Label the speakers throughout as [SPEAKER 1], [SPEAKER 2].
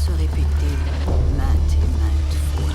[SPEAKER 1] se répéter maintes et maintes fois.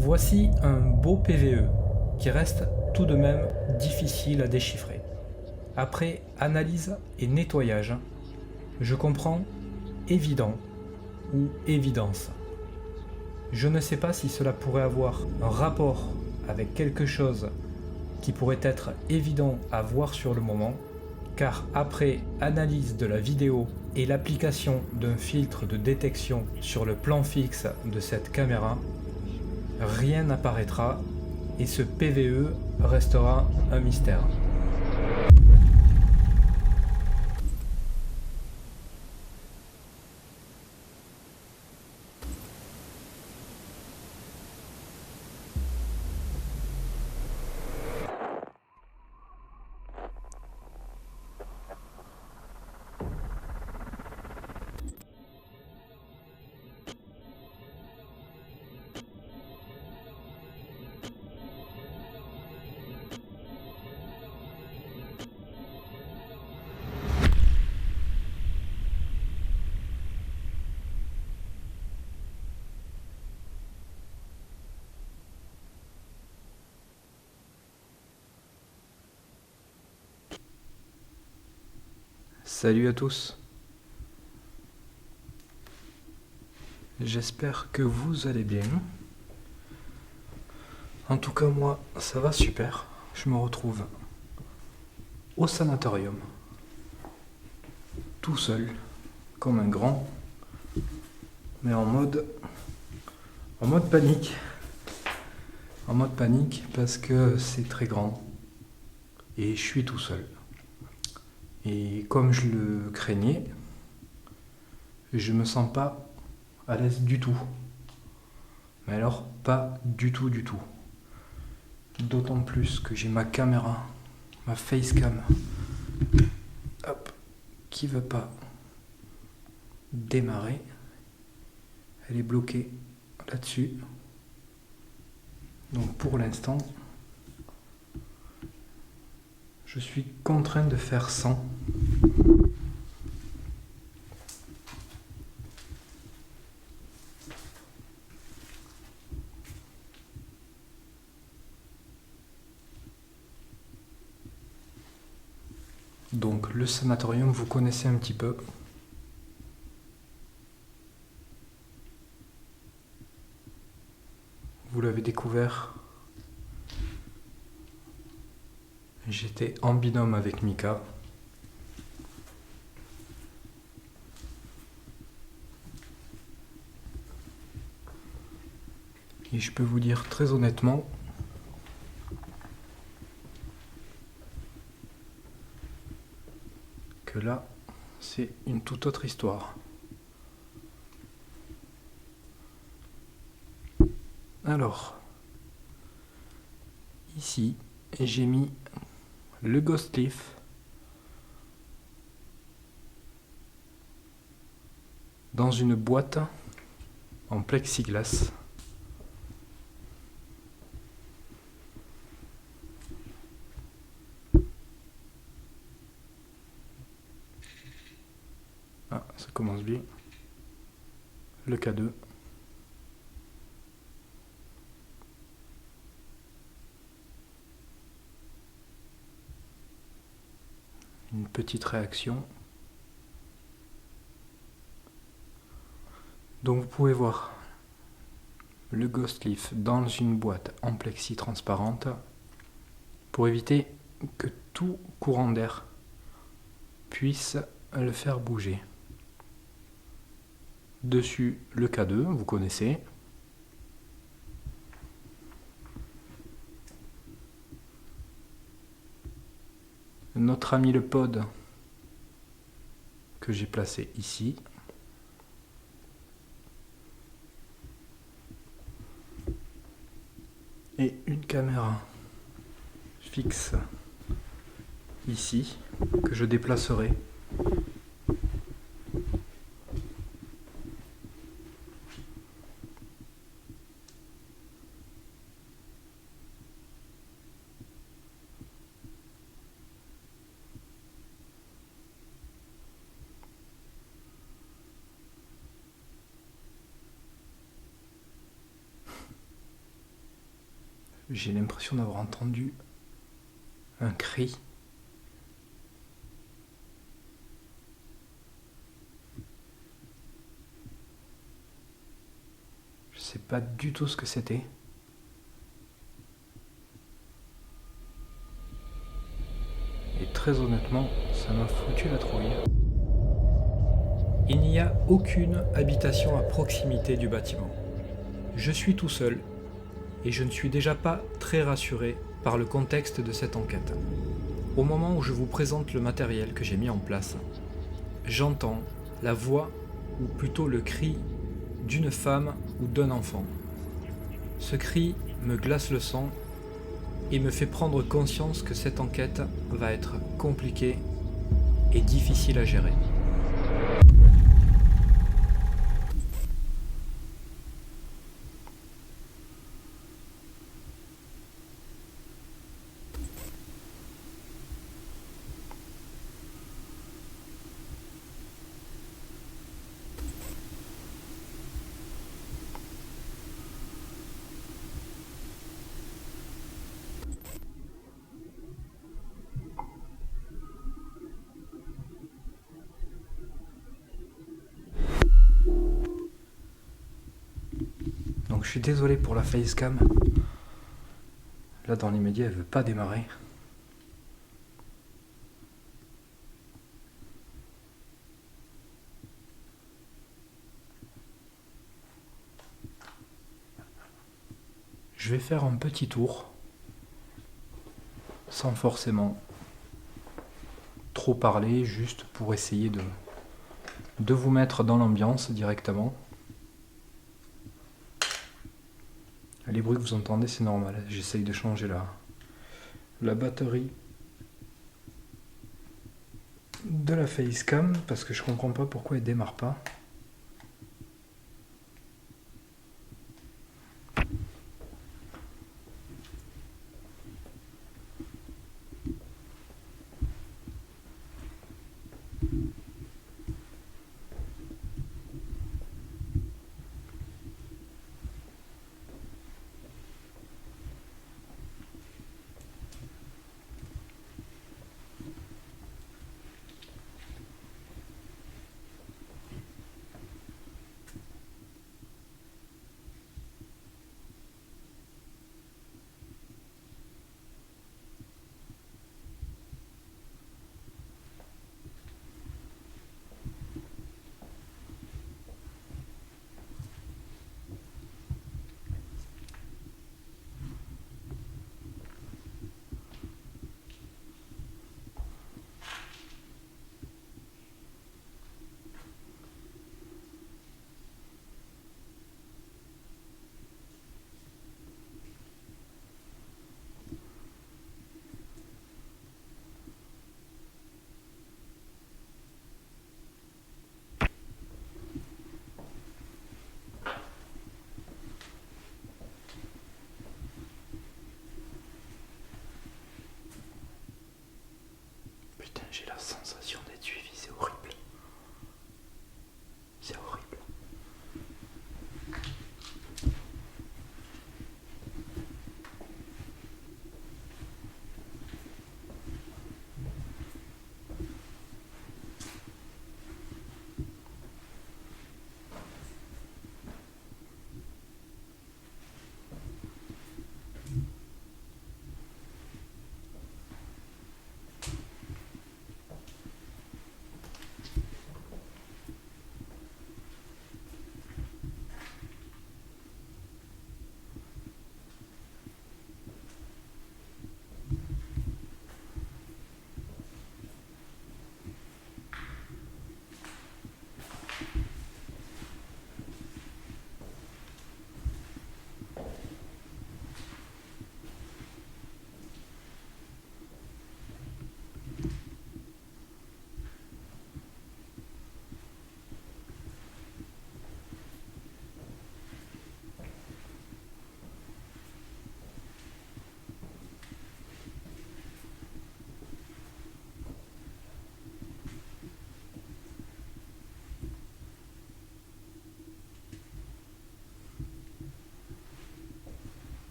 [SPEAKER 2] Voici un beau PVE qui reste tout de même difficile à déchiffrer. Après analyse et nettoyage, je comprends évident ou évidence. Je ne sais pas si cela pourrait avoir un rapport avec quelque chose qui pourrait être évident à voir sur le moment, car après analyse de la vidéo et l'application d'un filtre de détection sur le plan fixe de cette caméra, rien n'apparaîtra et ce PVE restera un mystère. Salut à tous. J'espère que vous allez bien. En tout cas moi ça va super. Je me retrouve au sanatorium. Tout seul, comme un grand, mais en mode panique. En mode panique parce que c'est très grand et je suis tout seul. Et comme je le craignais, je me sens pas à l'aise du tout. Mais alors pas du tout du tout. D'autant plus que j'ai ma caméra, ma facecam, hop, qui veut pas démarrer. Elle est bloquée là-dessus. Donc pour l'instant, je suis contraint de faire sans. Donc le sanatorium, vous connaissez un petit peu. Vous l'avez découvert. J'étais en binôme avec Mika. Et je peux vous dire très honnêtement que là, c'est une toute autre histoire. Alors, ici, j'ai mis le Ghost Leaf dans une boîte en plexiglas. Ah, ça commence bien. Le K2. Une petite réaction. Donc vous pouvez voir le Ghost Leaf dans une boîte en plexi transparente pour éviter que tout courant d'air puisse le faire bouger. Dessus le K2, vous connaissez. Notre ami le pod que j'ai placé ici. Et une caméra fixe ici que je déplacerai. J'ai l'impression d'avoir entendu un cri. Je sais pas du tout ce que c'était. Et très honnêtement, ça m'a foutu la trouille. Il n'y a aucune habitation à proximité du bâtiment. Je suis tout seul et je ne suis déjà pas très rassuré par le contexte de cette enquête. Au moment où je vous présente le matériel que j'ai mis en place, j'entends la voix, ou plutôt le cri, d'une femme ou d'un enfant. Ce cri me glace le sang et me fait prendre conscience que cette enquête va être compliquée et difficile à gérer. Donc je suis désolé pour la facecam. Là dans l'immédiat elle veut pas démarrer. Je vais faire un petit tour sans forcément trop parler, juste pour essayer de vous mettre dans l'ambiance directement. Les bruits que vous entendez, c'est normal. J'essaye de changer la batterie de la facecam parce que je comprends pas pourquoi elle démarre pas.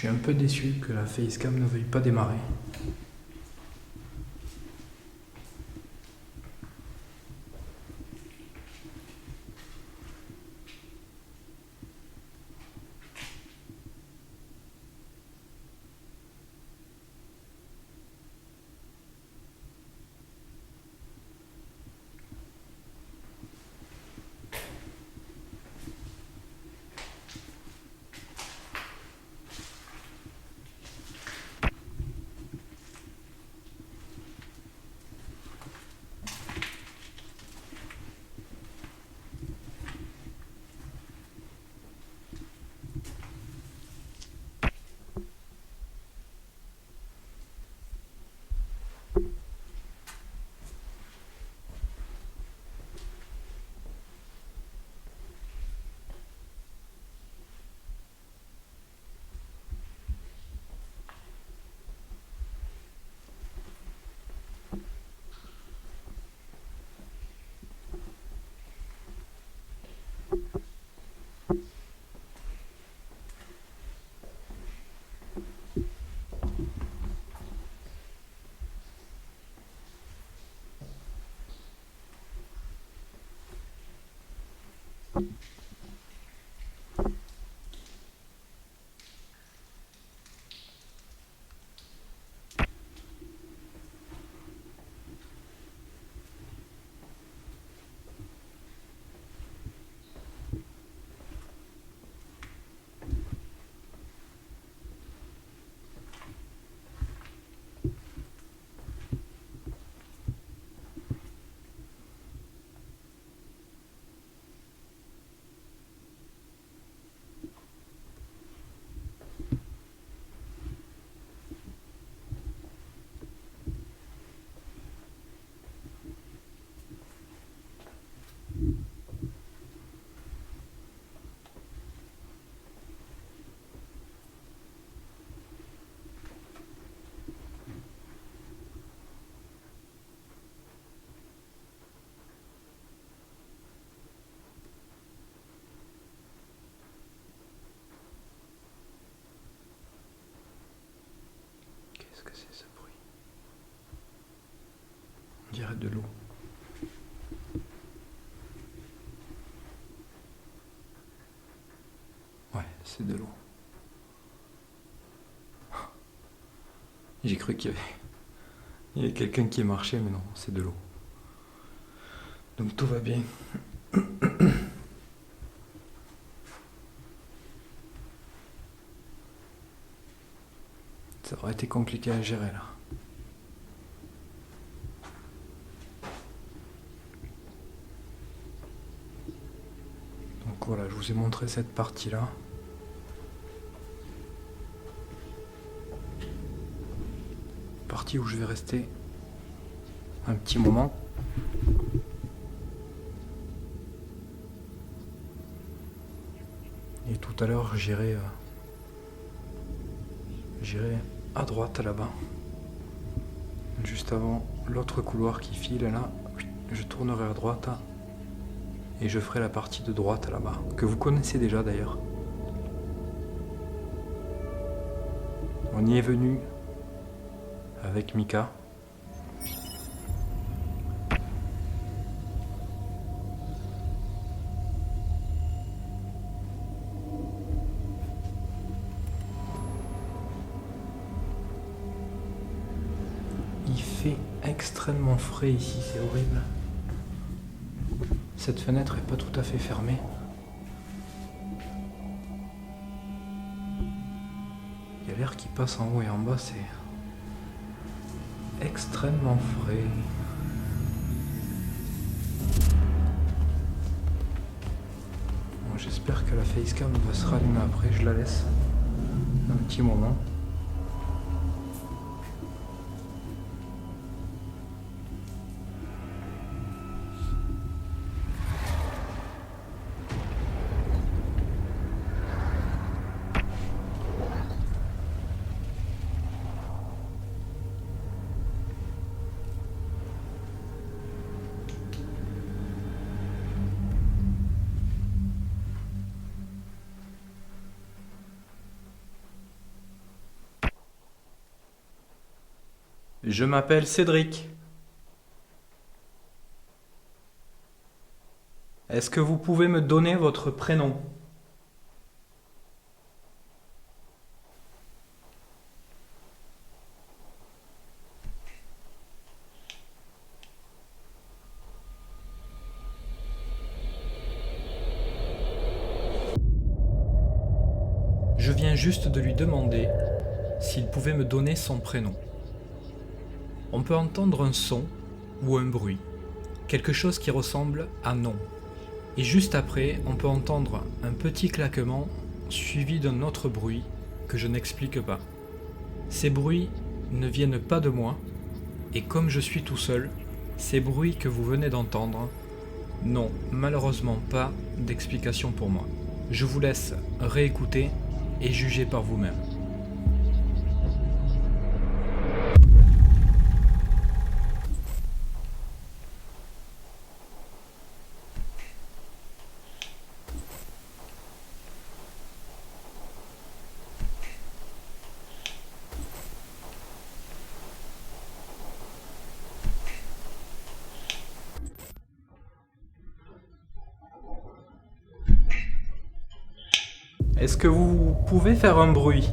[SPEAKER 2] suis un peu déçu que la facecam ne veuille pas démarrer. Qu'est-ce que c'est ce bruit? On dirait de l'eau. Ouais, c'est de l'eau. J'ai cru il y avait quelqu'un qui marchait, mais non, c'est de l'eau. Donc tout va bien. Ça aurait été compliqué à gérer là. Donc voilà, je vous ai montré cette partie-là. Partie où je vais rester un petit moment. Et tout à l'heure, j'irai à droite là-bas. Juste avant l'autre couloir qui file là, je tournerai à droite et je ferai la partie de droite là-bas, que vous connaissez déjà d'ailleurs. On y est venu avec Mika. Il fait extrêmement frais ici, c'est horrible. Cette fenêtre est pas tout à fait fermée. Il y a l'air qui passe en haut et en bas, c'est extrêmement frais. Bon, j'espère que la facecam va se rallumer après, je la laisse un petit moment. Je m'appelle Cédric. Est-ce que vous pouvez me donner votre prénom? Je viens juste de lui demander s'il pouvait me donner son prénom. On peut entendre un son ou un bruit, quelque chose qui ressemble à non. Et juste après, on peut entendre un petit claquement suivi d'un autre bruit que je n'explique pas. Ces bruits ne viennent pas de moi, et comme je suis tout seul, ces bruits que vous venez d'entendre n'ont malheureusement pas d'explication pour moi. Je vous laisse réécouter et juger par vous-même. Est-ce que vous pouvez faire un bruit?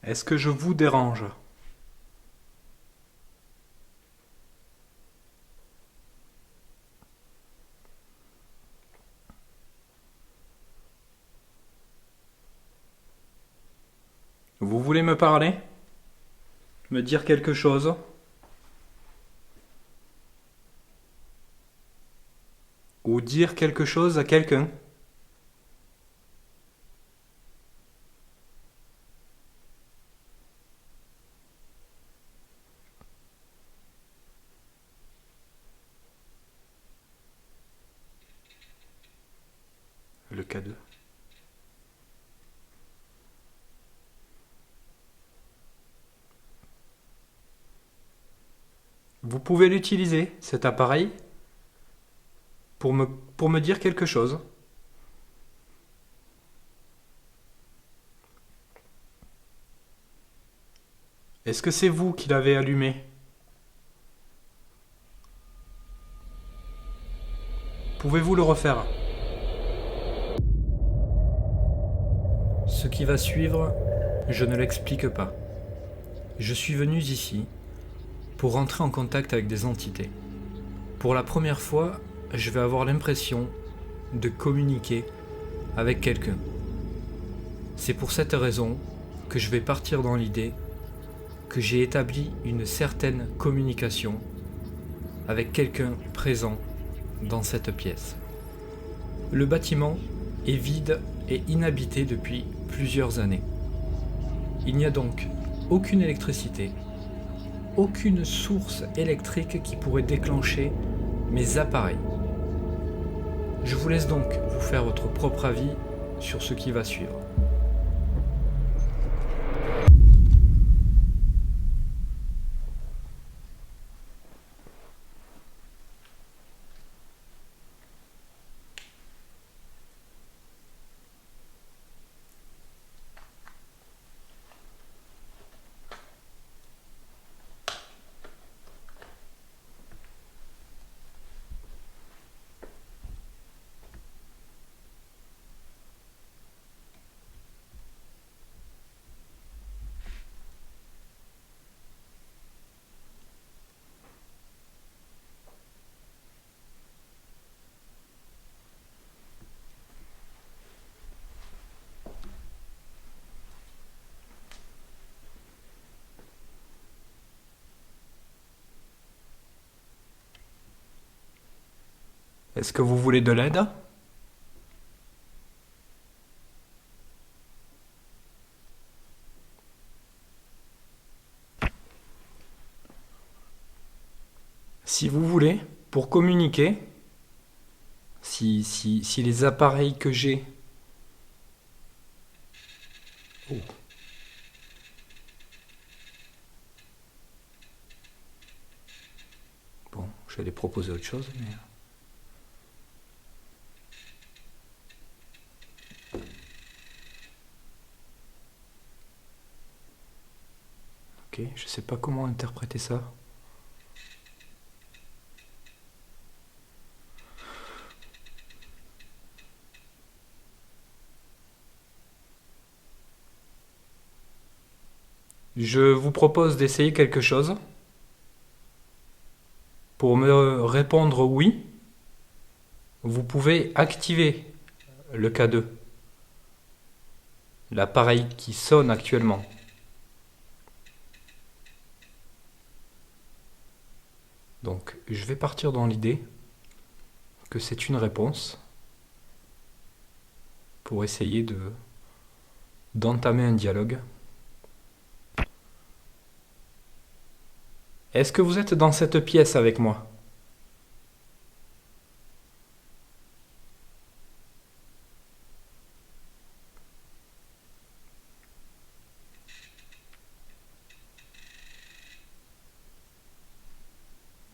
[SPEAKER 2] Est-ce que je vous dérange? Vous voulez me parler? Me dire quelque chose? Ou dire quelque chose à quelqu'un? Le cadeau. Vous pouvez l'utiliser, cet appareil, pour me dire quelque chose. Est-ce que c'est vous qui l'avez allumé? Pouvez-vous le refaire? Ce qui va suivre, je ne l'explique pas. Je suis venu ici pour rentrer en contact avec des entités. Pour la première fois, je vais avoir l'impression de communiquer avec quelqu'un. C'est pour cette raison que je vais partir dans l'idée que j'ai établi une certaine communication avec quelqu'un présent dans cette pièce. Le bâtiment est vide et inhabité depuis plusieurs années. Il n'y a donc aucune électricité, aucune source électrique qui pourrait déclencher mes appareils. Je vous laisse donc vous faire votre propre avis sur ce qui va suivre. Est-ce que vous voulez de l'aide? Si vous voulez, pour communiquer, si les appareils que j'ai... Oh. J'allais proposer autre chose, mais... Ok, je sais pas comment interpréter ça. Je vous propose d'essayer quelque chose. Pour me répondre oui, vous pouvez activer le K2, l'appareil qui sonne actuellement. Donc je vais partir dans l'idée que c'est une réponse pour essayer d'entamer un dialogue. Est-ce que vous êtes dans cette pièce avec moi?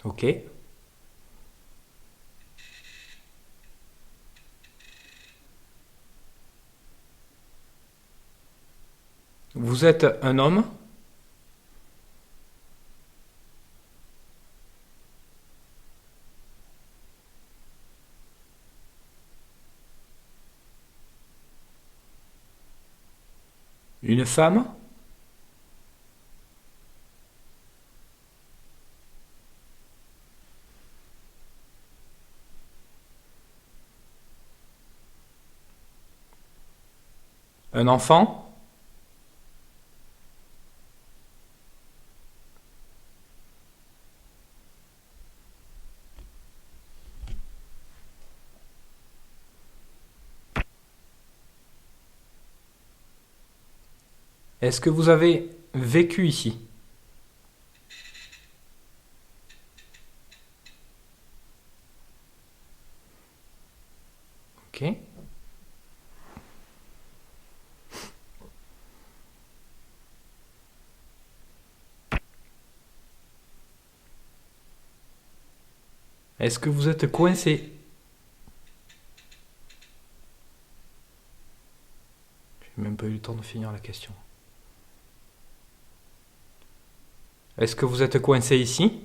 [SPEAKER 2] Ok. Vous êtes un homme? Une femme? Un enfant? Est-ce que vous avez vécu ici? Ok. Est-ce que vous êtes coincé? J'ai même pas eu le temps de finir la question. Est-ce que vous êtes coincé ici?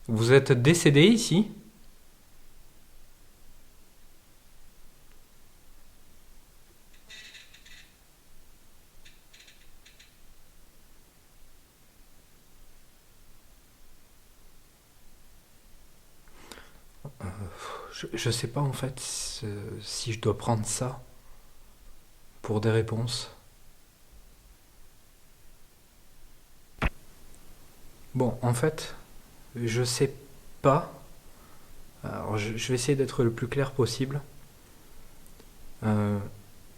[SPEAKER 2] Vous êtes décédé ici? Je sais pas en fait si je dois prendre ça pour des réponses. Bon, en fait, je sais pas. Alors, je vais essayer d'être le plus clair possible.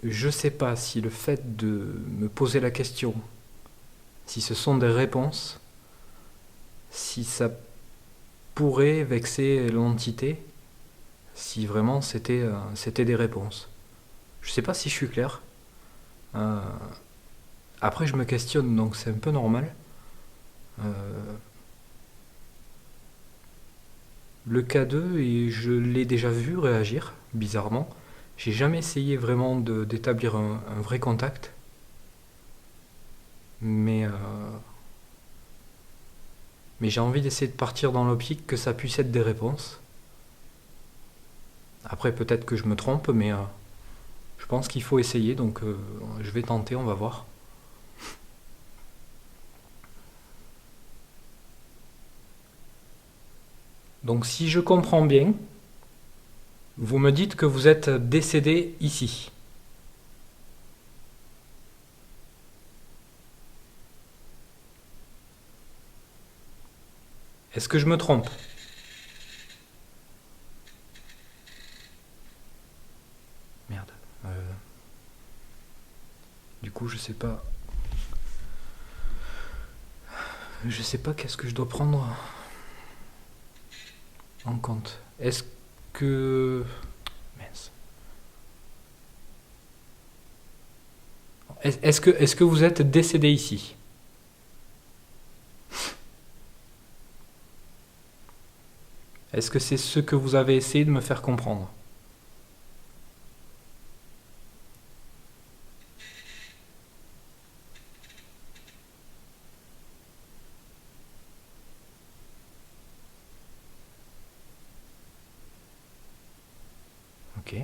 [SPEAKER 2] Je sais pas si le fait de me poser la question, si ce sont des réponses, si ça pourrait vexer l'entité, si vraiment c'était des réponses. Je sais pas si je suis clair. Euh, Après, je me questionne, donc c'est un peu normal. Le K2, et je l'ai déjà vu réagir, bizarrement. J'ai jamais essayé vraiment d'établir un vrai contact. Mais j'ai envie d'essayer de partir dans l'optique que ça puisse être des réponses. Après, peut-être que je me trompe, mais je pense qu'il faut essayer, donc je vais tenter, on va voir. Donc si je comprends bien, vous me dites que vous êtes décédé ici. Est-ce que je me trompe? Merde. Du coup, je sais pas. Je sais pas qu'est-ce que je dois prendre en compte. Est-ce que... Mince. Est-ce que vous êtes décédé ici? Est-ce que c'est ce que vous avez essayé de me faire comprendre? Ok.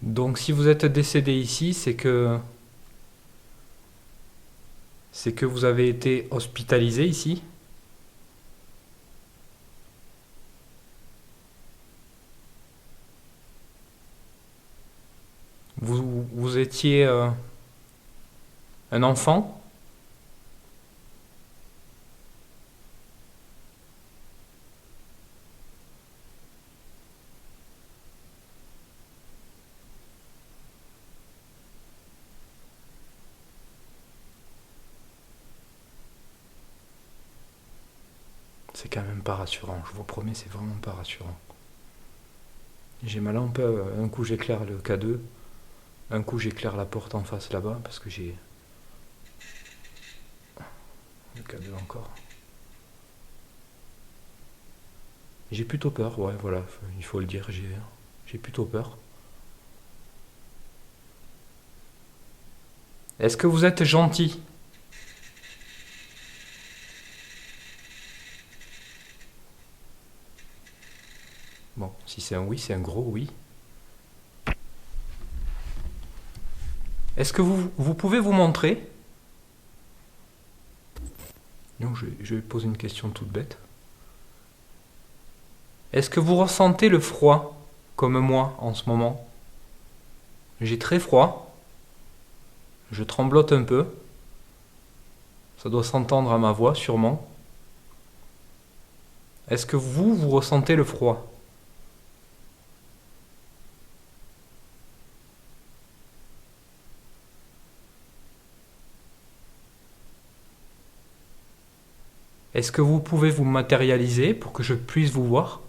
[SPEAKER 2] Donc si vous êtes décédé ici, c'est que vous avez été hospitalisé ici. Vous étiez un enfant. C'est quand même pas rassurant, je vous promets, c'est vraiment pas rassurant. J'ai ma lampe, un coup j'éclaire le K2, un coup j'éclaire la porte en face là-bas, parce que j'ai... Le K2 encore. J'ai plutôt peur, ouais, voilà, il faut le dire, j'ai plutôt peur. Est-ce que vous êtes gentil? Bon, si c'est un oui, c'est un gros oui. Est-ce que vous pouvez vous montrer? Non, je vais poser une question toute bête. Est-ce que vous ressentez le froid, comme moi en ce moment? J'ai très froid, je tremblote un peu, ça doit s'entendre à ma voix sûrement. Est-ce que vous ressentez le froid? Est-ce que vous pouvez vous matérialiser pour que je puisse vous voir?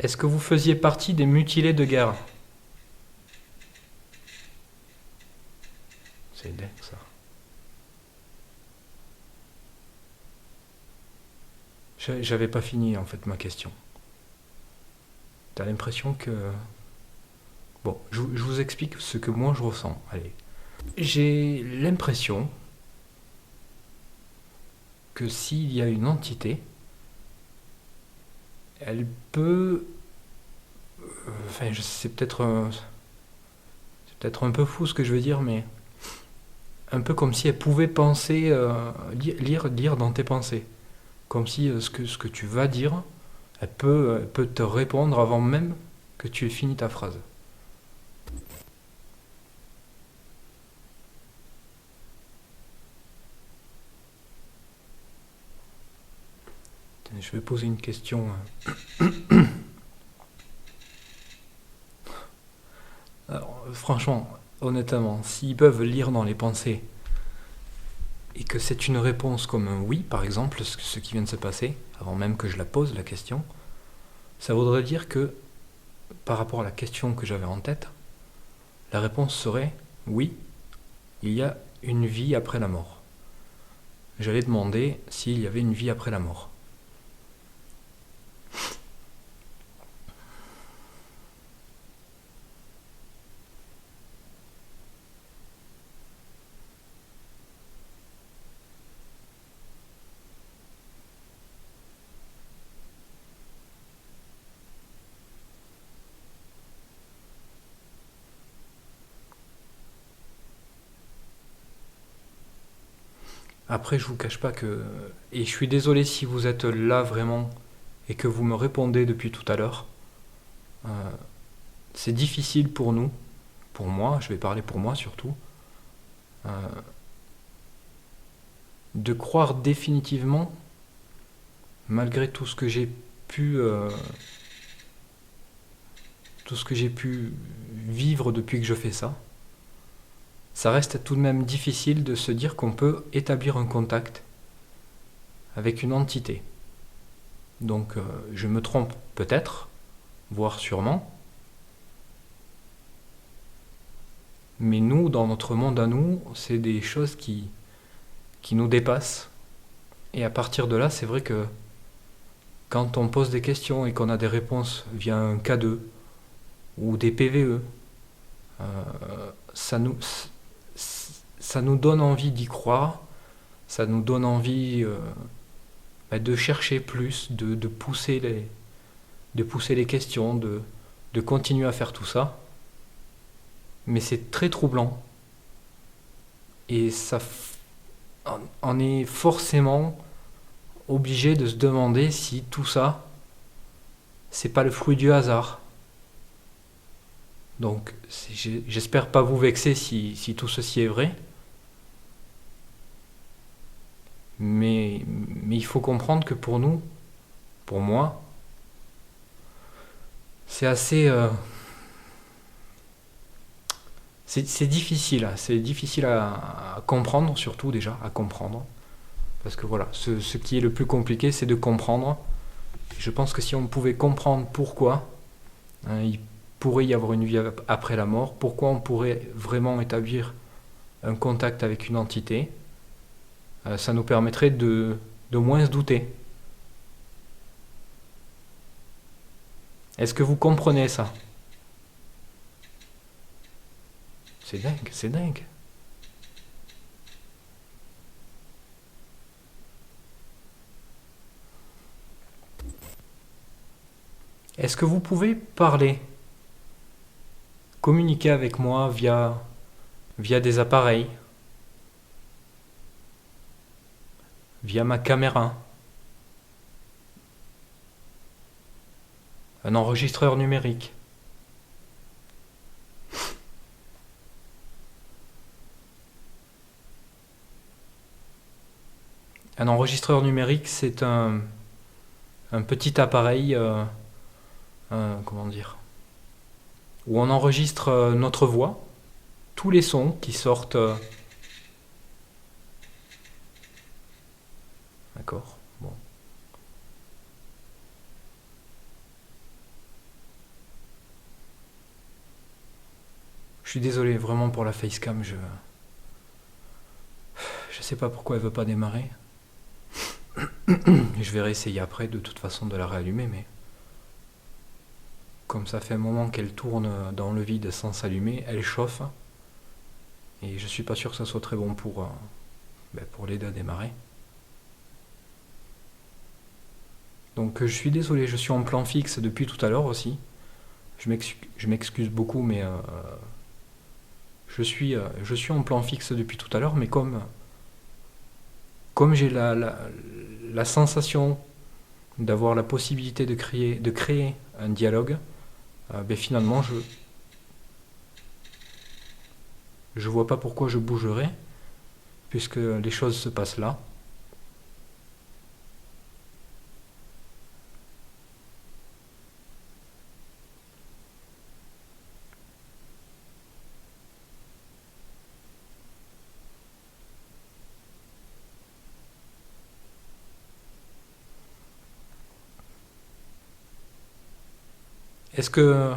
[SPEAKER 2] Est-ce que vous faisiez partie des mutilés de guerre? C'est dingue ça. J'avais pas fini en fait ma question. T'as l'impression que... Bon, je vous explique ce que moi je ressens. Allez. J'ai l'impression que s'il y a une entité, elle peut... Enfin, c'est peut-être un peu fou ce que je veux dire, mais un peu comme si elle pouvait penser, lire dans tes pensées. Comme si ce que tu vas dire, elle peut te répondre avant même que tu aies fini ta phrase. Je vais poser une question. franchement, honnêtement, s'ils peuvent lire dans les pensées et que c'est une réponse comme un oui, par exemple, ce qui vient de se passer, avant même que je la pose la question, ça voudrait dire que par rapport à la question que j'avais en tête, la réponse serait oui, il y a une vie après la mort. J'allais demander s'il y avait une vie après la mort. Après, je vous cache pas que... Et je suis désolé si vous êtes là vraiment et que vous me répondez depuis tout à l'heure. Euh, c'est difficile pour nous, pour moi, je vais parler pour moi surtout, euh, de croire définitivement, malgré tout ce que j'ai pu... tout ce que j'ai pu vivre depuis que je fais ça, ça reste tout de même difficile de se dire qu'on peut établir un contact avec une entité. Donc je me trompe peut-être, voire sûrement, mais nous, dans notre monde à nous, c'est des choses qui nous dépassent. Et à partir de là, c'est vrai que quand on pose des questions et qu'on a des réponses via un K2 ou des PVE, ça nous, ça nous donne envie d'y croire, ça nous donne envie de chercher plus, de pousser les questions, de continuer à faire tout ça. Mais c'est très troublant. Et on est forcément obligé de se demander si tout ça, c'est pas le fruit du hasard. Donc j'espère pas vous vexer si tout ceci est vrai. Mais il faut comprendre que pour nous, pour moi, c'est assez... c'est difficile, à comprendre, surtout déjà, à comprendre. Parce que voilà, ce qui est le plus compliqué, c'est de comprendre. Je pense que si on pouvait comprendre pourquoi il pourrait y avoir une vie après la mort, pourquoi on pourrait vraiment établir un contact avec une entité, ça nous permettrait de moins se douter. Est-ce que vous comprenez ça? C'est dingue, c'est dingue. Est-ce que vous pouvez parler, communiquer avec moi via des appareils, via ma caméra, un enregistreur numérique? Un enregistreur numérique, c'est un petit appareil, comment dire, où on enregistre notre voix, tous les sons qui sortent. D'accord, bon. Je suis désolé vraiment pour la facecam, je sais pas pourquoi elle veut pas démarrer. Je vais réessayer après de toute façon de la réallumer, mais comme ça fait un moment qu'elle tourne dans le vide sans s'allumer, elle chauffe. Et je suis pas sûr que ça soit très bon pour l'aider à démarrer. Donc je suis désolé, je suis en plan fixe depuis tout à l'heure aussi. Je m'excuse beaucoup, mais je suis en plan fixe depuis tout à l'heure, mais comme j'ai la sensation d'avoir la possibilité de créer un dialogue, finalement je vois pas pourquoi je bougerais, puisque les choses se passent là. Est-ce que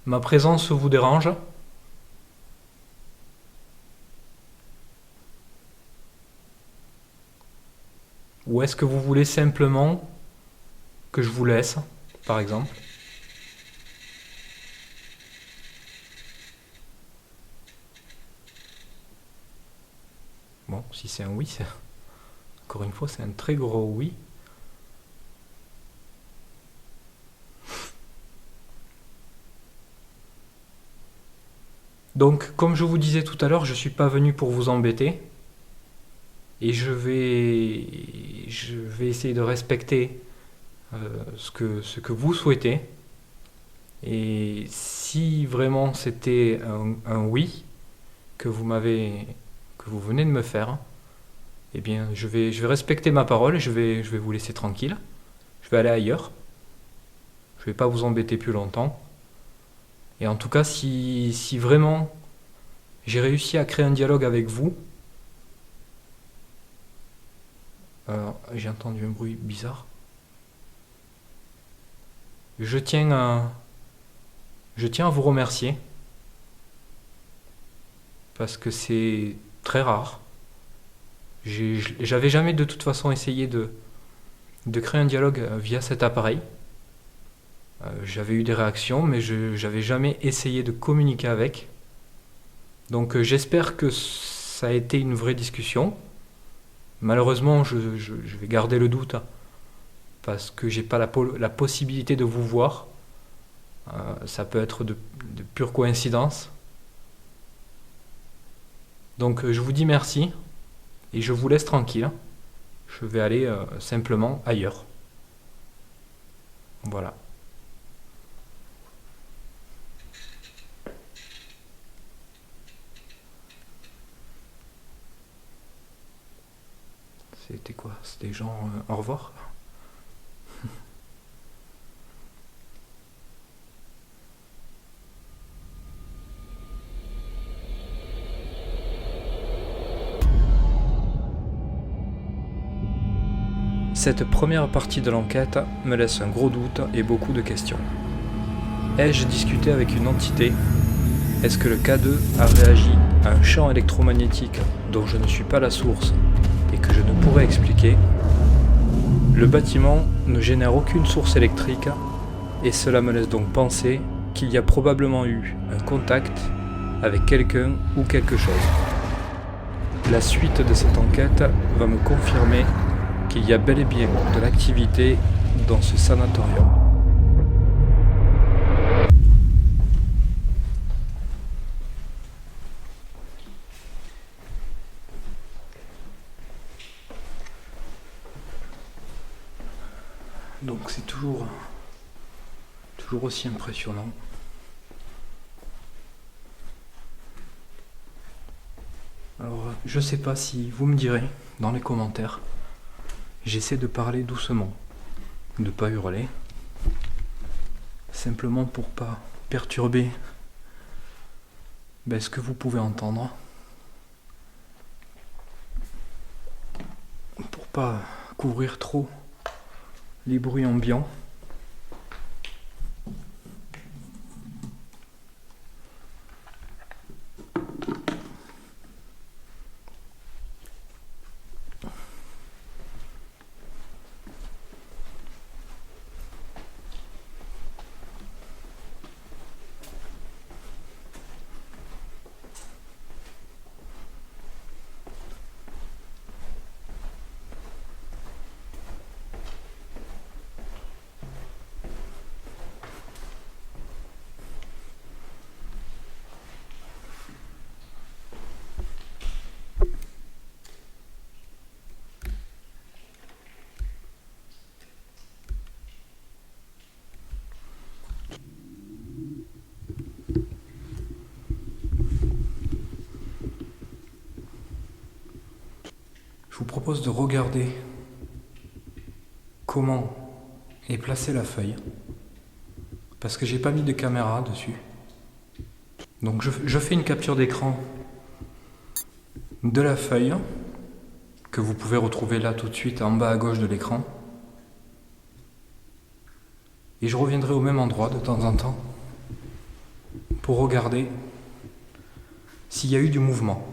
[SPEAKER 2] ma présence vous dérange? Ou est-ce que vous voulez simplement que je vous laisse, par exemple? Bon, si c'est un oui, encore une fois, c'est un très gros oui. Donc, comme je vous disais tout à l'heure, je ne suis pas venu pour vous embêter. Et je vais essayer de respecter ce que vous souhaitez. Et si vraiment c'était un oui que vous venez de me faire, eh bien, je vais respecter ma parole et je vais vous laisser tranquille. Je vais aller ailleurs. Je ne vais pas vous embêter plus longtemps. Et en tout cas, si vraiment j'ai réussi à créer un dialogue avec vous, j'ai entendu un bruit bizarre. Je tiens à vous remercier parce que c'est très rare. J'avais jamais de toute façon essayé de créer un dialogue via cet appareil. J'avais eu des réactions, mais je n'avais jamais essayé de communiquer avec. Donc j'espère que ça a été une vraie discussion. Malheureusement, je vais garder le doute parce que j'ai pas la possibilité de vous voir. Ça peut être de pure coïncidence. Donc je vous dis merci et je vous laisse tranquille. Je vais aller simplement ailleurs. Voilà. C'était quoi? C'était genre au revoir? Cette première partie de l'enquête me laisse un gros doute et beaucoup de questions. Ai-je discuté avec une entité? Est-ce que le K2 a réagi à un champ électromagnétique dont je ne suis pas la source et que je ne pourrais expliquer? Le bâtiment ne génère aucune source électrique et cela me laisse donc penser qu'il y a probablement eu un contact avec quelqu'un ou quelque chose. La suite de cette enquête va me confirmer qu'il y a bel et bien de l'activité dans ce sanatorium. Donc c'est toujours aussi impressionnant. Alors je sais pas si vous me direz dans les commentaires. J'essaie de parler doucement, de pas hurler, simplement pour pas perturber ce que vous pouvez entendre, pour pas couvrir trop les bruits ambiants. Je vous propose de regarder comment est placée la feuille, parce que j'ai pas mis de caméra dessus. Donc je fais une capture d'écran de la feuille, que vous pouvez retrouver là tout de suite en bas à gauche de l'écran. Et je reviendrai au même endroit de temps en temps pour regarder s'il y a eu du mouvement.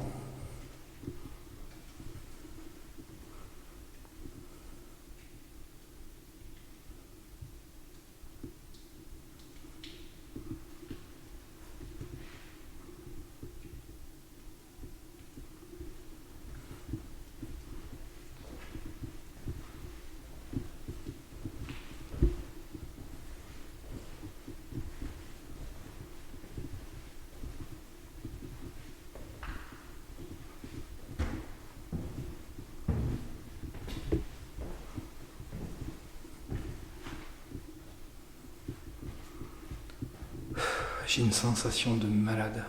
[SPEAKER 2] J'ai une sensation de malade.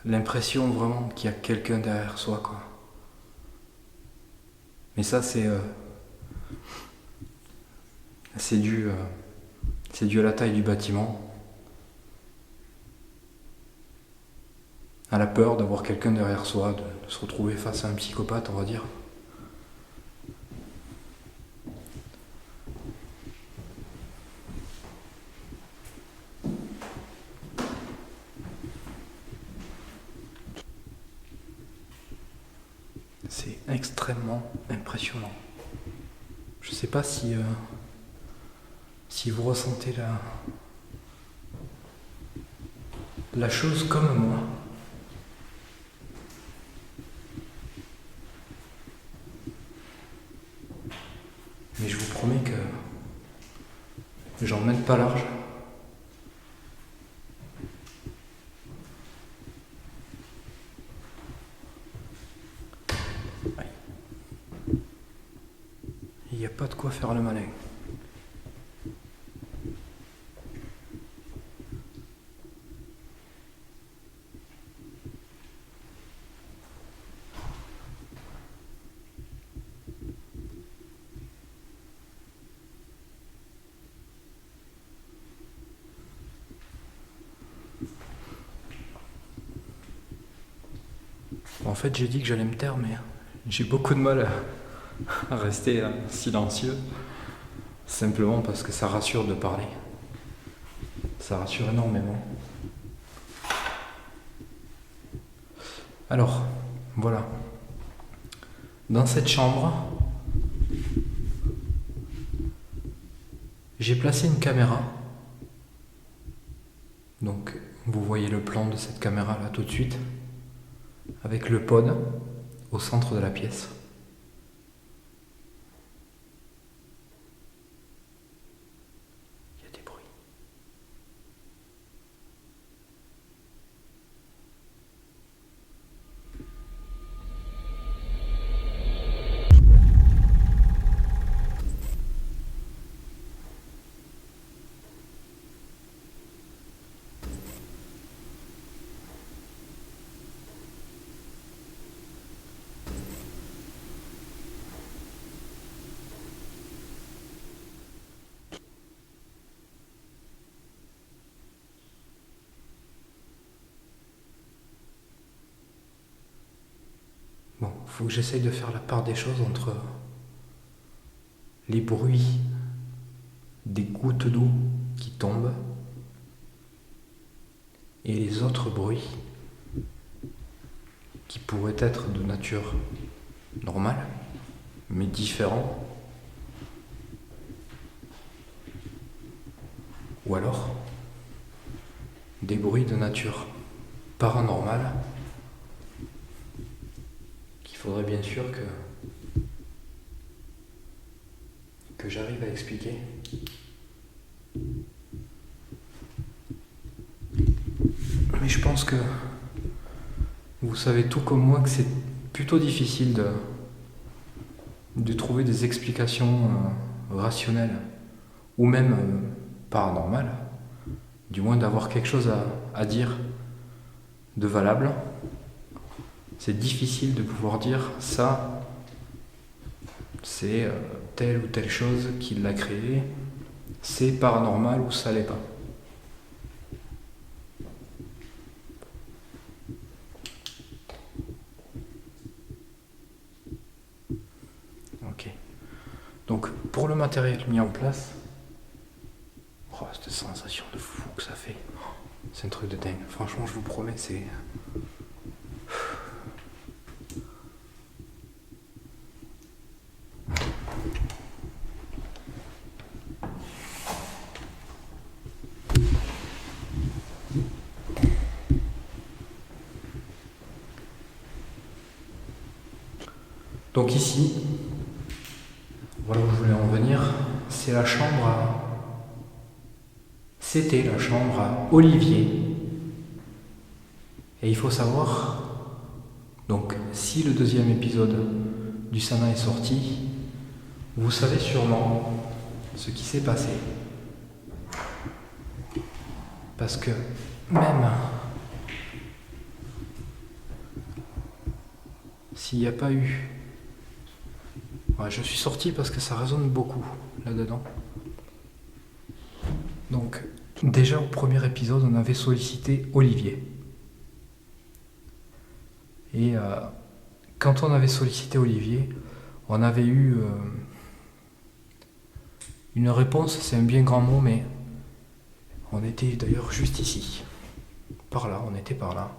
[SPEAKER 2] L'impression vraiment qu'il y a quelqu'un derrière soi, quoi. Mais ça, c'est dû à la taille du bâtiment, à la peur d'avoir quelqu'un derrière soi, de se retrouver face à un psychopathe, on va dire. C'est extrêmement impressionnant. Je sais pas si vous ressentez la chose comme moi. Mais je vous promets que j'en mène pas large. Il n'y a pas de quoi faire le malin. En fait, j'ai dit que j'allais me taire, mais j'ai beaucoup de mal à rester silencieux. Simplement parce que ça rassure de parler. Ça rassure énormément. Alors, voilà. Dans cette chambre, j'ai placé une caméra. Donc, vous voyez le plan de cette caméra là tout de suite. Avec le pod au centre de la pièce. Il y a des bruits. Bon, faut que j'essaye de faire la part des choses entre les bruits des gouttes d'eau qui tombent et les autres bruits qui pourraient être de nature normale, mais différents. Ou alors des bruits de nature paranormale qu'il faudrait bien sûr que j'arrive à expliquer. Mais je pense que vous savez tout comme moi que c'est plutôt difficile de trouver des explications rationnelles ou même paranormales, du moins d'avoir quelque chose à dire de valable. C'est difficile de pouvoir dire ça, c'est telle ou telle chose qui l'a créé, c'est paranormal ou ça l'est pas. Ok. Donc pour le matériel mis en place, C'est un truc de dingue. Franchement, je vous promets, c'est... Donc ici, voilà où je voulais en venir, c'est la chambre à... C'était la chambre à Olivier. Et il faut savoir, donc si le deuxième épisode du Sana est sorti, vous savez sûrement ce qui s'est passé. Parce que même s'il n'y a pas eu... Ouais, je suis sorti parce que ça résonne beaucoup là-dedans. Donc, déjà au premier épisode, on avait sollicité Olivier. Et quand on avait sollicité Olivier, on avait eu une réponse, c'est un bien grand mot, mais on était d'ailleurs juste ici. Par là, on était par là.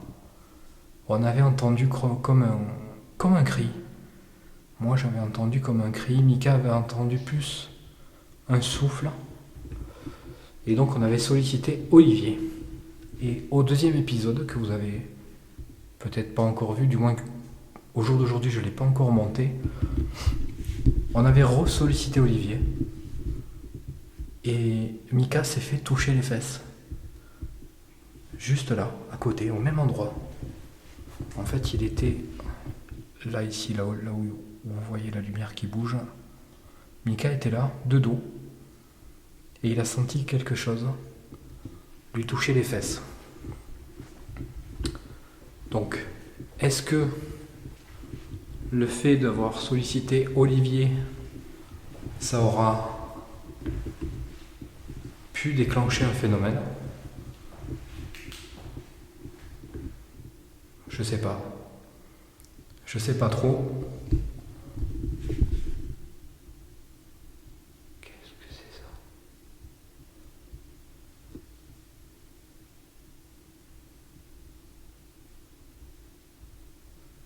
[SPEAKER 2] On avait entendu comme un cri. Moi j'avais entendu comme un cri, Mika avait entendu plus un souffle. Et donc on avait sollicité Olivier. Et au deuxième épisode, que vous avez peut-être pas encore vu, du moins au jour d'aujourd'hui je ne l'ai pas encore monté, on avait re-sollicité Olivier. Et Mika s'est fait toucher les fesses. Juste là, à côté, au même endroit. En fait, il était là, ici, là où vous voyez la lumière qui bouge. Mika était là, de dos. Et il a senti quelque chose lui toucher les fesses. Donc, est-ce que le fait d'avoir sollicité Olivier, ça aura pu déclencher un phénomène? Je sais pas. Je sais pas trop. Qu'est-ce que c'est ça?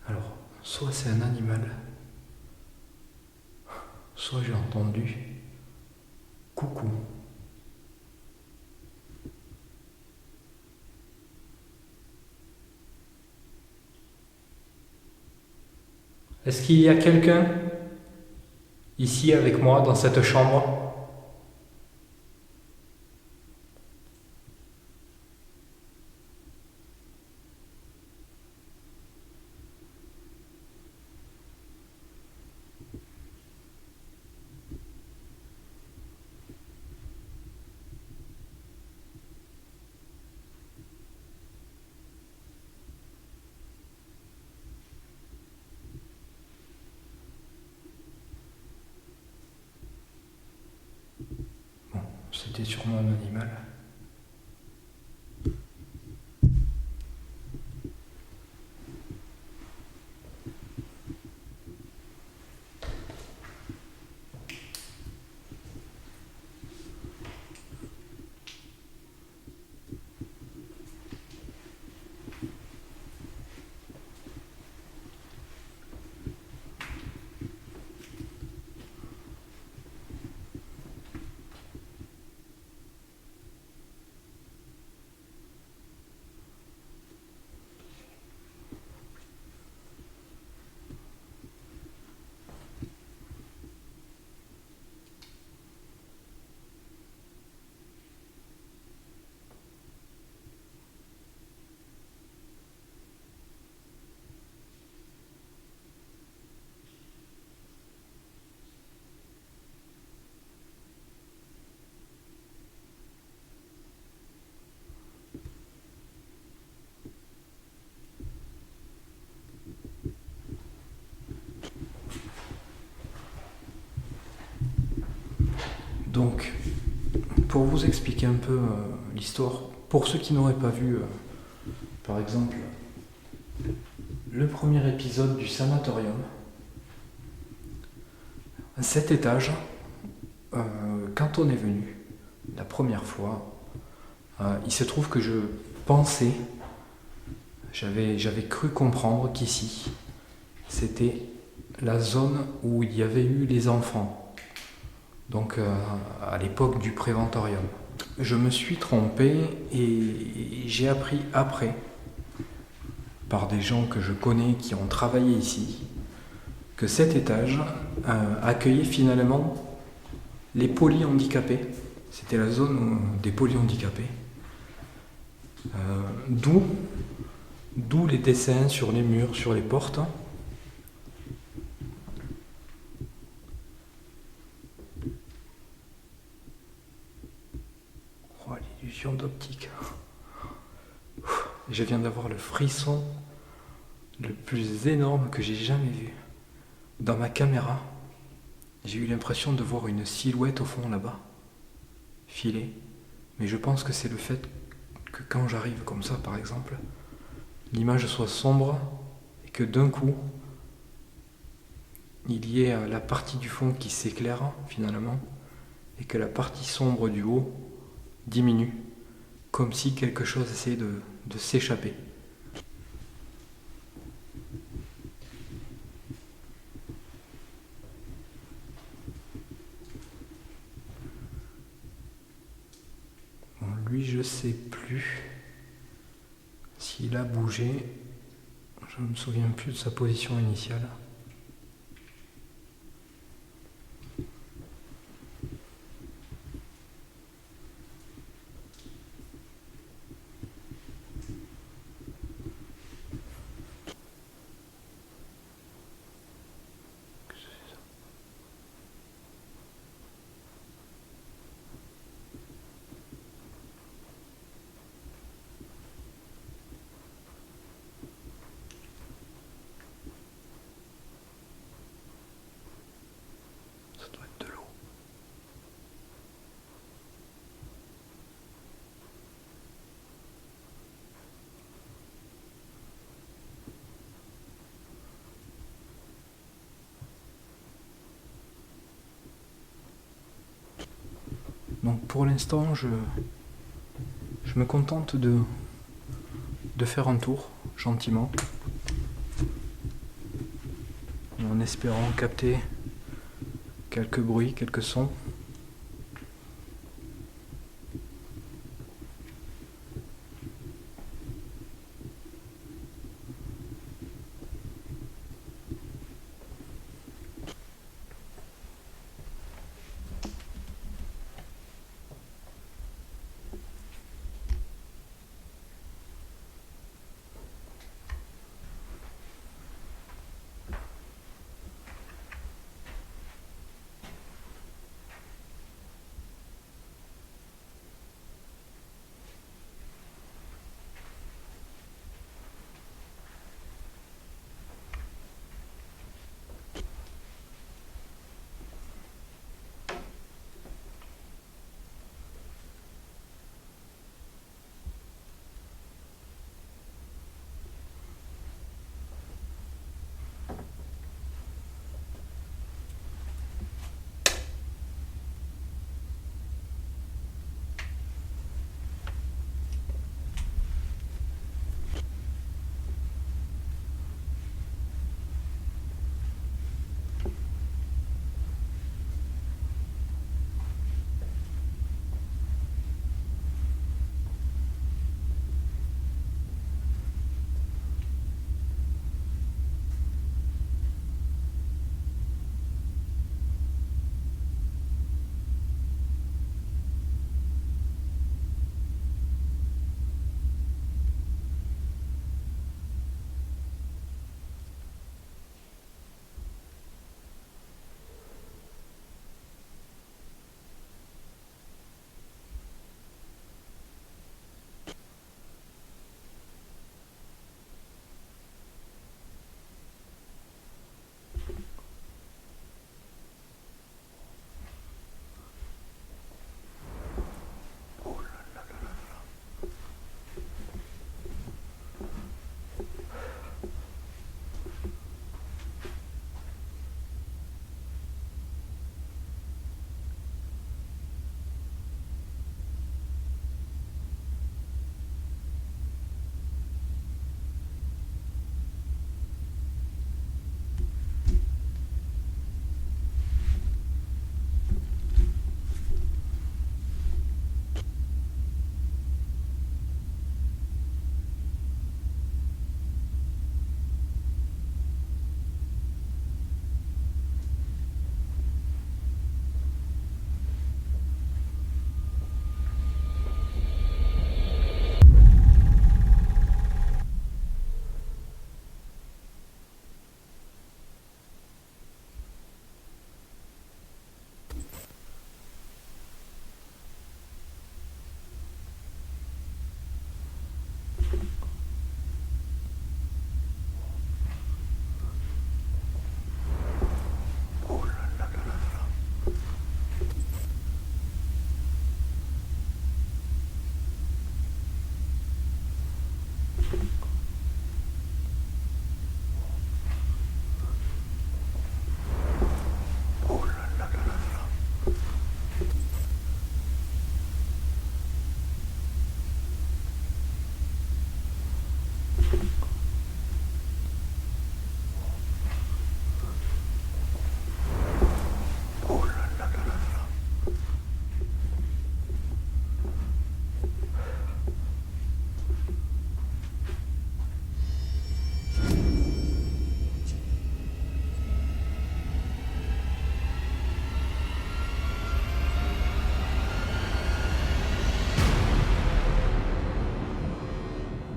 [SPEAKER 2] Alors, soit c'est un animal, soit j'ai entendu coucou. Est-ce qu'il y a quelqu'un ici avec moi dans cette chambre? Bon, c'était sûrement un animal. Donc, pour vous expliquer un peu l'histoire, pour ceux qui n'auraient pas vu, par exemple, le premier épisode du sanatorium, à cet étage, quand on est venu la première fois, il se trouve que pensé, j'avais cru comprendre qu'ici, c'était la zone où il y avait eu les enfants, donc à l'époque du préventorium. Je me suis trompé et j'ai appris après, par des gens que je connais qui ont travaillé ici, que cet étage accueillait finalement les polyhandicapés. C'était la zone des polyhandicapés. D'où les dessins sur les murs, sur les portes. Oh, l'illusion d'optique. Je viens d'avoir le frisson le plus énorme que j'ai jamais vu. Dans ma caméra, j'ai eu l'impression de voir une silhouette au fond là-bas, filée. Mais je pense que c'est le fait que quand j'arrive comme ça, par exemple, l'image soit sombre et que d'un coup, il y ait la partie du fond qui s'éclaire finalement et que la partie sombre du haut diminue, comme si quelque chose essayait de s'échapper. Bon, lui, je sais plus s'il a bougé. Je ne me souviens plus de sa position initiale. Ça doit être de l'eau. Donc pour l'instant, je me contente de faire un tour, gentiment, en espérant capter quelques bruits, quelques sons.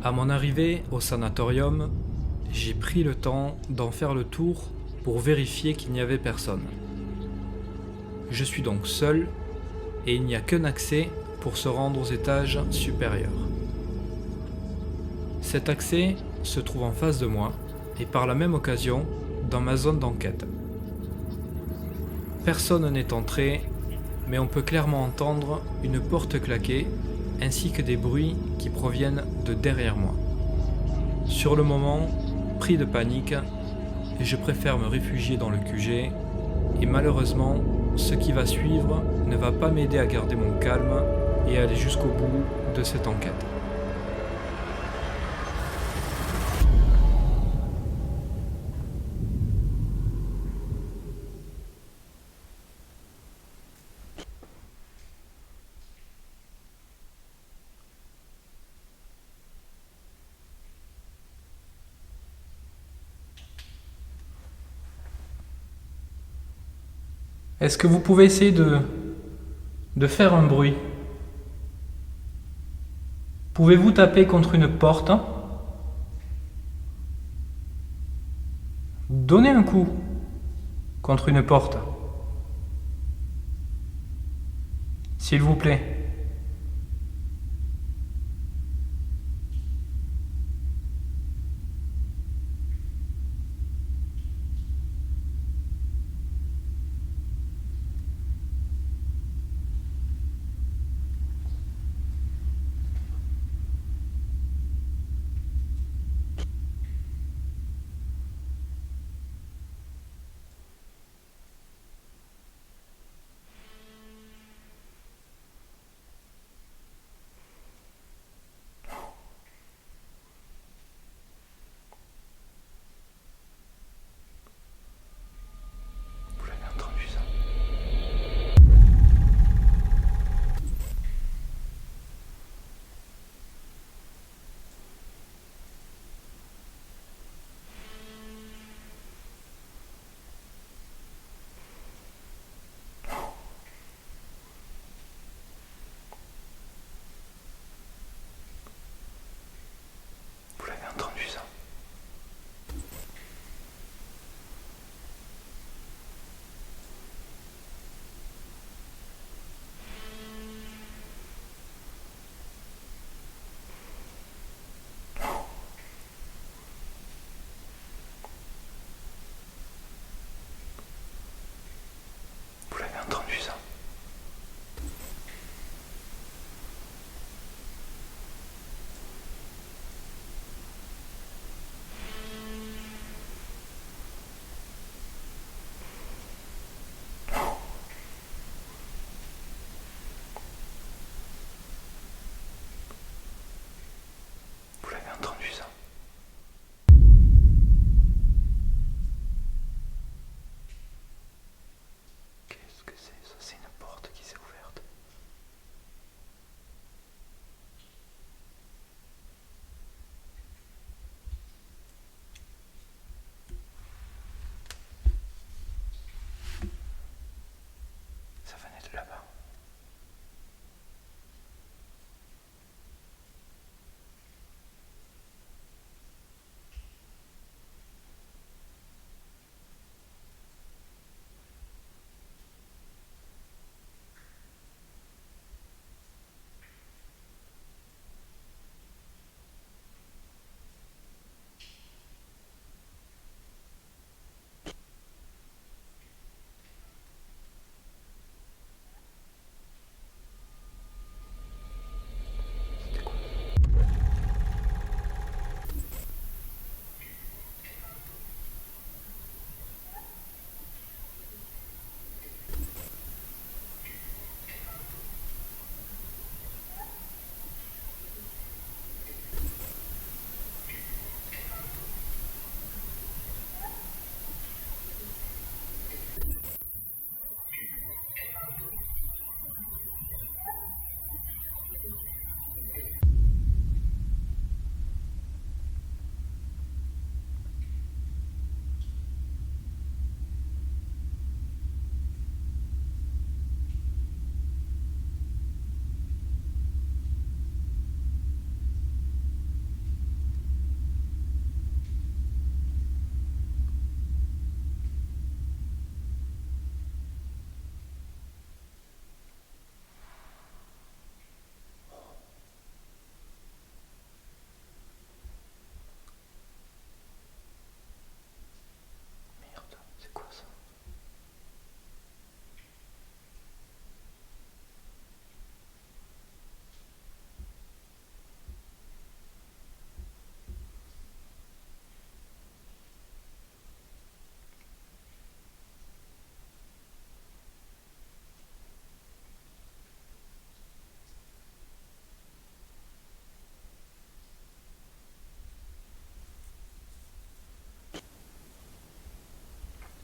[SPEAKER 2] À mon arrivée au sanatorium, j'ai pris le temps d'en faire le tour pour vérifier qu'il n'y avait personne. Je suis donc seul et il n'y a qu'un accès pour se rendre aux étages supérieurs. Cet accès se trouve en face de moi et par la même occasion dans ma zone d'enquête. Personne n'est entré, mais on peut clairement entendre une porte claquer ainsi que des bruits qui proviennent de derrière moi. Sur le moment, pris de panique, je préfère me réfugier dans le QG et malheureusement, ce qui va suivre ne va pas m'aider à garder mon calme et aller jusqu'au bout de cette enquête. Est-ce que vous pouvez essayer de faire un bruit? Pouvez-vous taper contre une porte? Donnez un coup contre une porte. S'il vous plaît.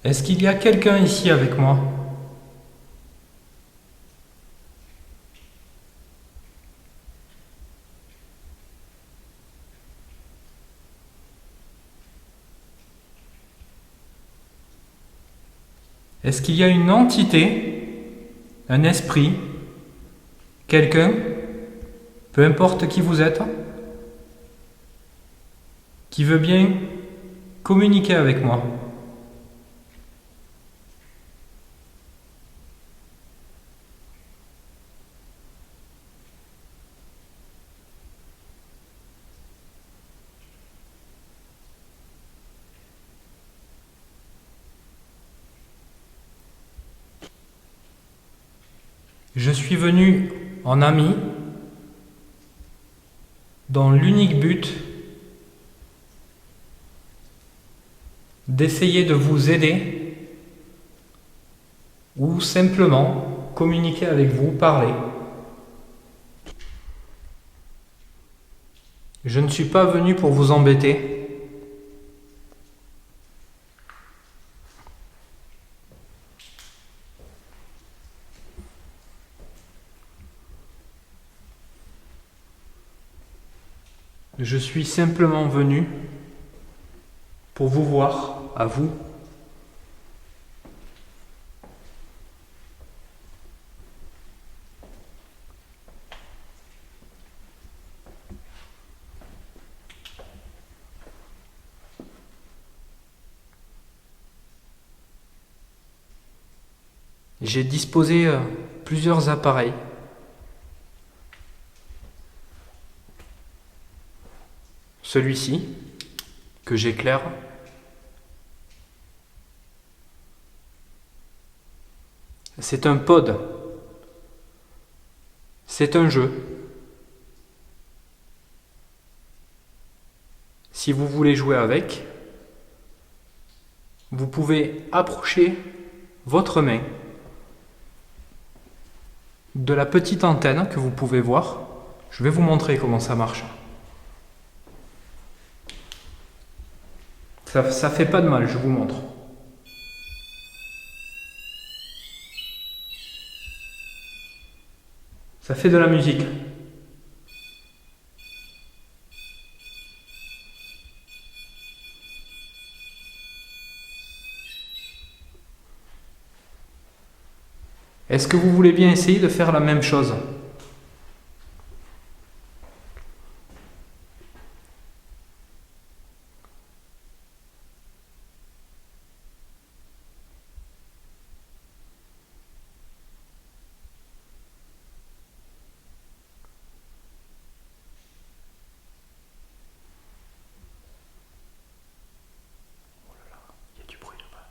[SPEAKER 2] Est-ce qu'il y a quelqu'un ici avec moi? Est-ce qu'il y a une entité, un esprit, quelqu'un, peu importe qui vous êtes, qui veut bien communiquer avec moi? Je suis venu en ami dans l'unique but d'essayer de vous aider ou simplement communiquer avec vous, parler. Je ne suis pas venu pour vous embêter. Je suis simplement venu pour vous voir, à vous. J'ai disposé plusieurs appareils. Celui-ci, que j'éclaire. C'est un pod. C'est un jeu. Si vous voulez jouer avec, vous pouvez approcher votre main de la petite antenne que vous pouvez voir. Je vais vous montrer comment ça marche. Ça fait pas de mal, je vous montre. Ça fait de la musique. Est-ce que vous voulez bien essayer de faire la même chose? Il y a du bruit là-bas.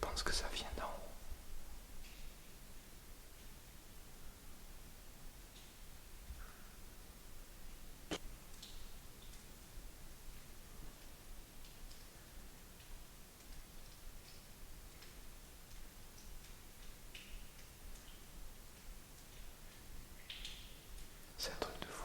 [SPEAKER 2] pense que ça vient d'en haut. C'est un truc de fou.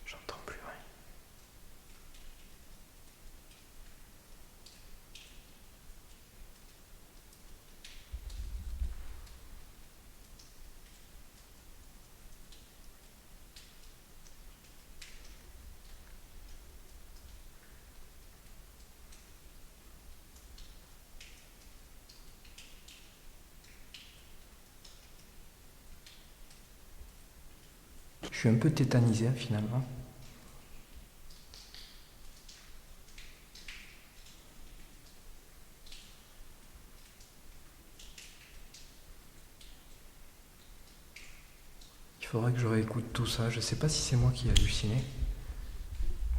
[SPEAKER 2] J'entends plus rien. Je suis un peu tétanisé finalement. Il faudrait que je réécoute tout ça. Je sais pas si c'est moi qui ai halluciné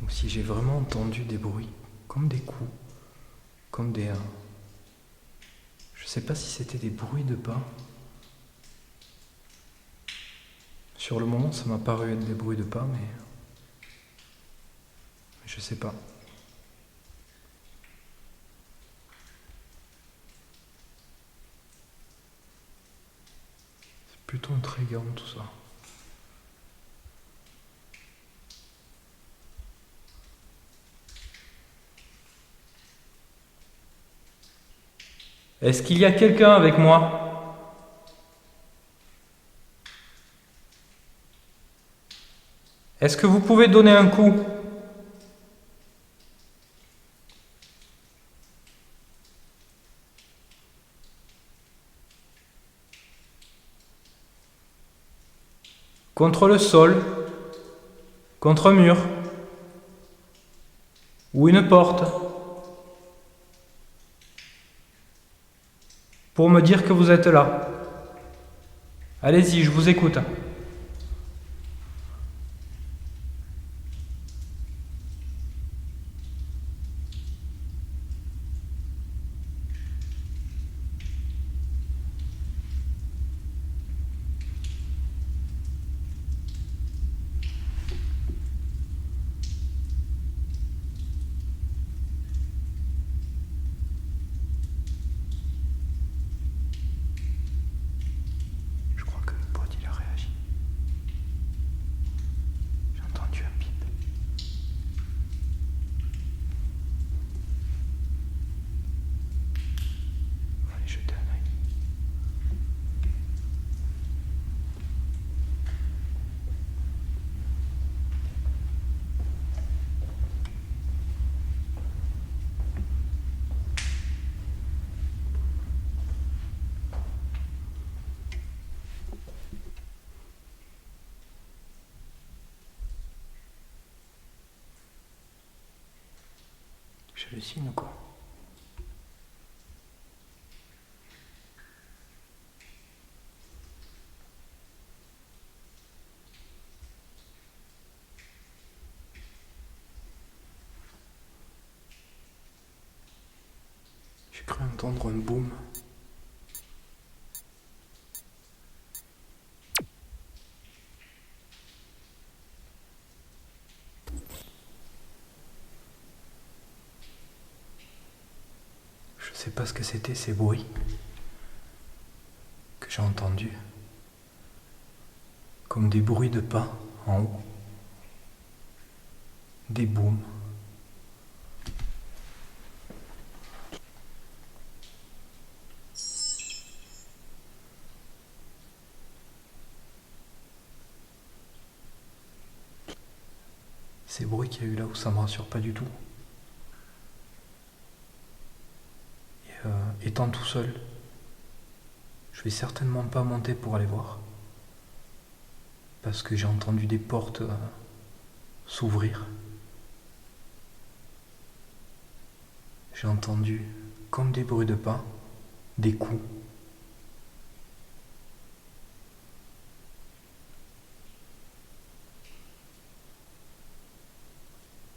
[SPEAKER 2] ou si j'ai vraiment entendu des bruits, comme des coups, comme des... Je sais pas si c'était des bruits de pas. Sur le moment, ça m'a paru être des bruits de pas, mais je sais pas. C'est plutôt intriguant tout ça. Est-ce qu'il y a quelqu'un avec moi? Est-ce que vous pouvez donner un coup? Contre le sol, contre un mur, ou une porte, pour me dire que vous êtes là. Allez-y, je vous écoute. Je crois que le pote il a réagi. J'ai entendu un bip. On va aller jeter un œil. J'hallucine ou quoi? J'ai cru entendre un boom. Je sais pas ce que c'était ces bruits que j'ai entendus. Comme des bruits de pas en haut. Des booms. Ces bruits qu'il y a eu là où ça me rassure pas du tout. Et, étant tout seul, je vais certainement pas monter pour aller voir. Parce que j'ai entendu des portes s'ouvrir. J'ai entendu comme des bruits de pas, des coups.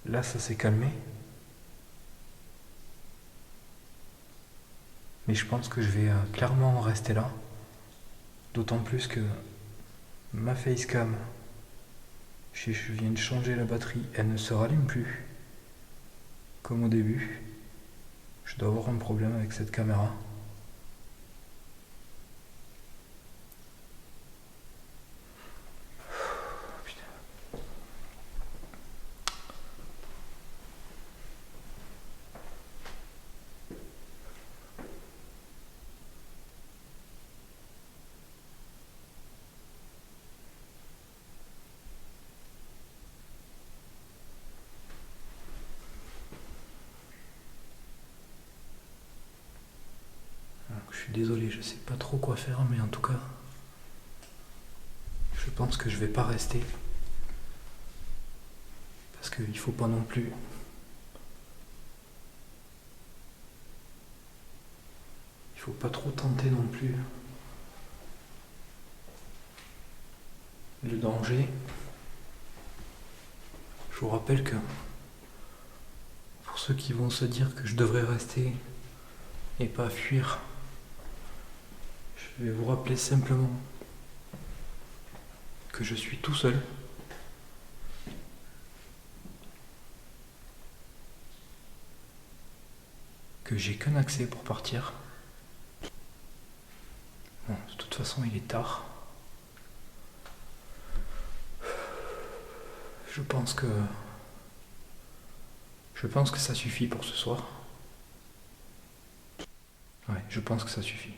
[SPEAKER 2] Là, ça s'est calmé. Mais je pense que je vais clairement rester là. D'autant plus que ma facecam, je viens de changer la batterie, elle ne se rallume plus. Comme au début. Je dois avoir un problème avec cette caméra. Je suis désolé, je sais pas trop quoi faire, mais en tout cas, je pense que je vais pas rester. Parce qu'il faut pas non plus. Il faut pas trop tenter non plus le danger. Je vous rappelle que pour ceux qui vont se dire que je devrais rester et pas fuir, je vais vous rappeler simplement que je suis tout seul. Que j'ai qu'un accès pour partir. Bon, de toute façon, il est tard. Je pense que ça suffit pour ce soir. Ouais, je pense que ça suffit.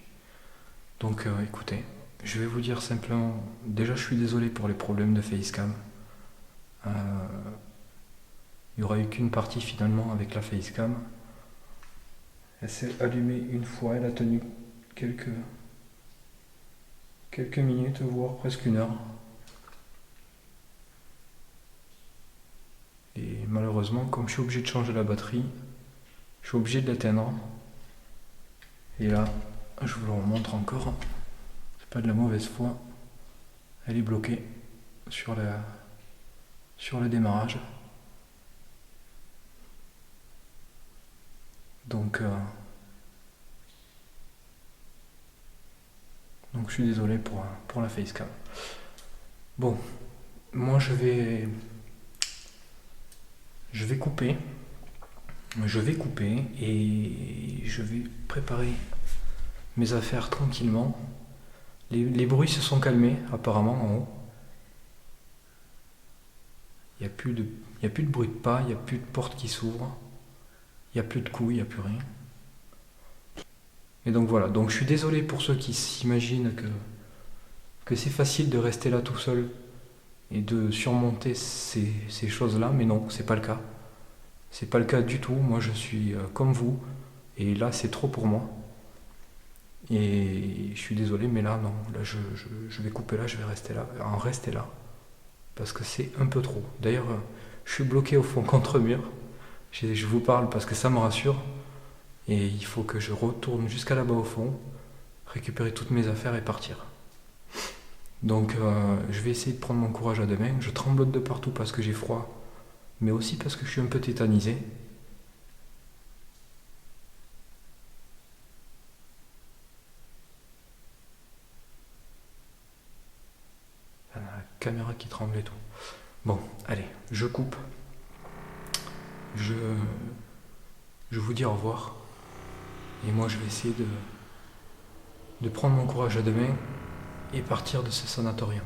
[SPEAKER 2] Donc écoutez, je vais vous dire simplement, déjà je suis désolé pour les problèmes de facecam. Il n'y aura eu qu'une partie finalement avec la facecam. Elle s'est allumée une fois, elle a tenu quelques minutes, voire presque une heure. Et malheureusement, comme je suis obligé de changer la batterie, je suis obligé de l'éteindre. Et là, je vous le remontre encore. C'est pas de la mauvaise foi. Elle est bloquée sur le démarrage. Donc je suis désolé pour la facecam. Bon, moi je vais couper. Je vais couper et je vais préparer mes affaires tranquillement. Les bruits se sont calmés apparemment en haut. Il n'y a plus de bruit de pas, il n'y a plus de porte qui s'ouvre, il n'y a plus de coups, il n'y a plus rien. Et donc voilà, donc je suis désolé pour ceux qui s'imaginent que c'est facile de rester là tout seul et de surmonter ces choses-là, mais non, c'est pas le cas. C'est pas le cas du tout, moi je suis comme vous, et là c'est trop pour moi. Et je suis désolé, mais là non, là je vais couper là, je vais rester là, parce que c'est un peu trop. D'ailleurs, je suis bloqué au fond contre mur, je vous parle parce que ça me rassure, et il faut que je retourne jusqu'à là-bas au fond, récupérer toutes mes affaires et partir. Donc je vais essayer de prendre mon courage à deux mains, je tremblote de partout parce que j'ai froid, mais aussi parce que je suis un peu tétanisé. La caméra qui tremble et tout. Bon, allez, je coupe. Je vous dis au revoir. Et moi je vais essayer de prendre mon courage à deux mains et partir de ce sanatorium.